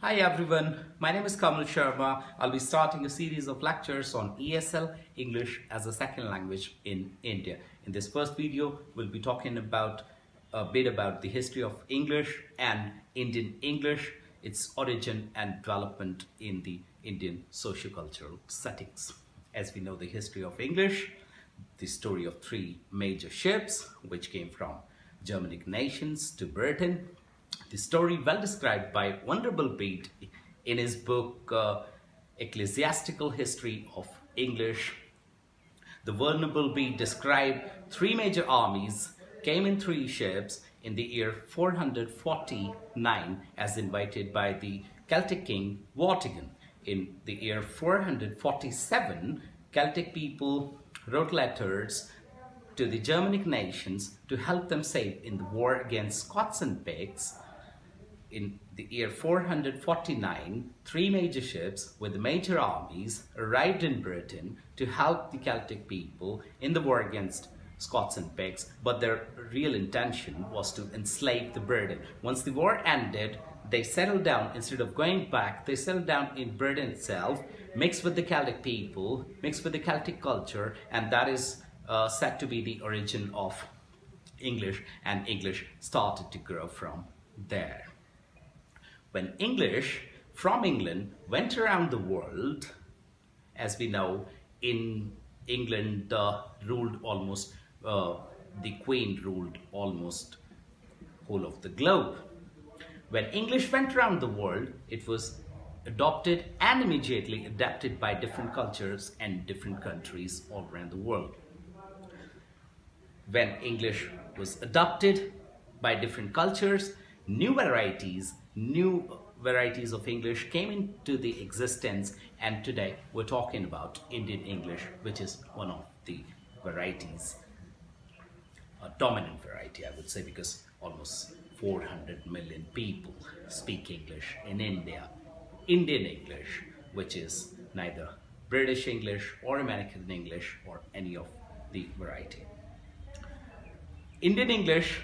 Hi everyone, my name is Kamal Sharma. I'll be starting a series of lectures on ESL, English as a second language in India. In this first video, we'll be talking about a bit about the history of English and Indian English, its origin and development in the Indian sociocultural settings. As we know the history of English, the story of three major ships which came from Germanic nations to Britain. The story well described by Venerable Bede in his book Ecclesiastical History of English. The Venerable Bede described three major armies came in three ships in the year 449 as invited by the Celtic king Vortigern. In the year 447, Celtic people wrote letters to the Germanic nations to help them save in the war against Scots and Picts. In the year 449, three major ships with major armies arrived in Britain to help the Celtic people in the war against Scots and Picts, but their real intention was to enslave the Britain. Once the war ended, they settled down. Instead of going back, they settled down in Britain itself, mixed with the Celtic people, mixed with the Celtic culture, and that is said to be the origin of English, and English started to grow from there. When English from England went around the world, as we know, in England ruled almost, the Queen ruled almost whole of the globe. When English went around the world, it was adopted and immediately adapted by different cultures and different countries all around the world. When English was adopted by different cultures, new varieties of English came into the existence, and today we're talking about Indian English, which is one of the varieties, a dominant variety I would say, because almost 400 million people speak English in India. Indian English, which is neither British English or American English or any of the variety. Indian English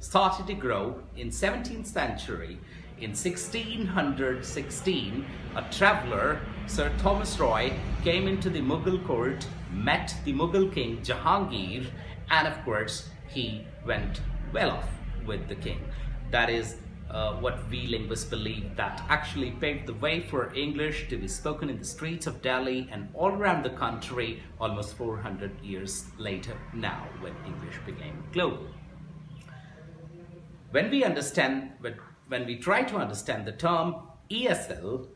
started to grow in 17th century. In 1616, a traveller, Sir Thomas Roy, came into the Mughal court, met the Mughal king Jahangir, and of course he went well off with the king. That is what we linguists believe that actually paved the way for English to be spoken in the streets of Delhi and all around the country almost 400 years later now, when English became global. When we try to understand the term ESL,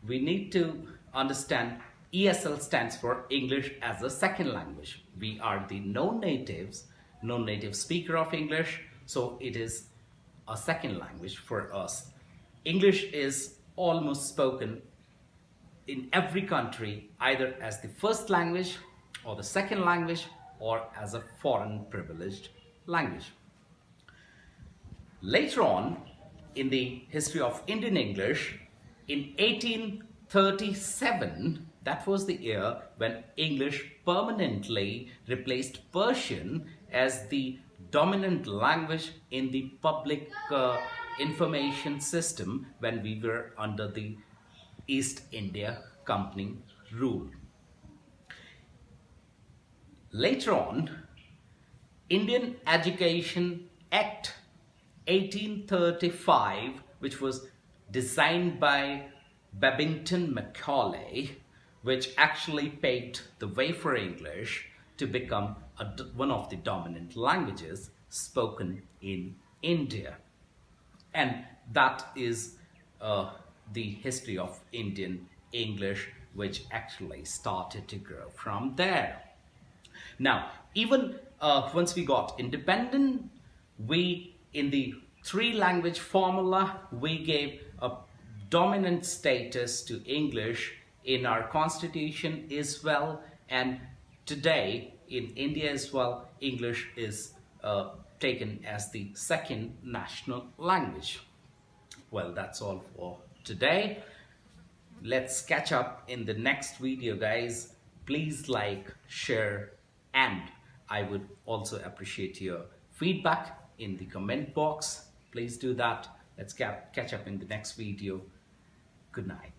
we need to understand ESL stands for English as a second language. We are the non-native speaker of English, so it is a second language for us. English is almost spoken in every country either as the first language or the second language or as a foreign privileged language. Later on, in the history of Indian English, in 1837, that was the year when English permanently replaced Persian as the dominant language in the public information system when we were under the East India Company rule. Later on, Indian Education Act 1835, which was designed by Babington Macaulay, which actually paved the way for English to become one of the dominant languages spoken in India. And that is the history of Indian English, which actually started to grow from there. Now, even once we got independent, in the three language formula, we gave a dominant status to English in our constitution as well, and today in India as well, English is taken as the second national language. Well, that's all for today. Let's catch up in the next video, guys. Please like, share, and I would also appreciate your feedback in the comment box. Please do that. Let's catch up in the next video. Good night.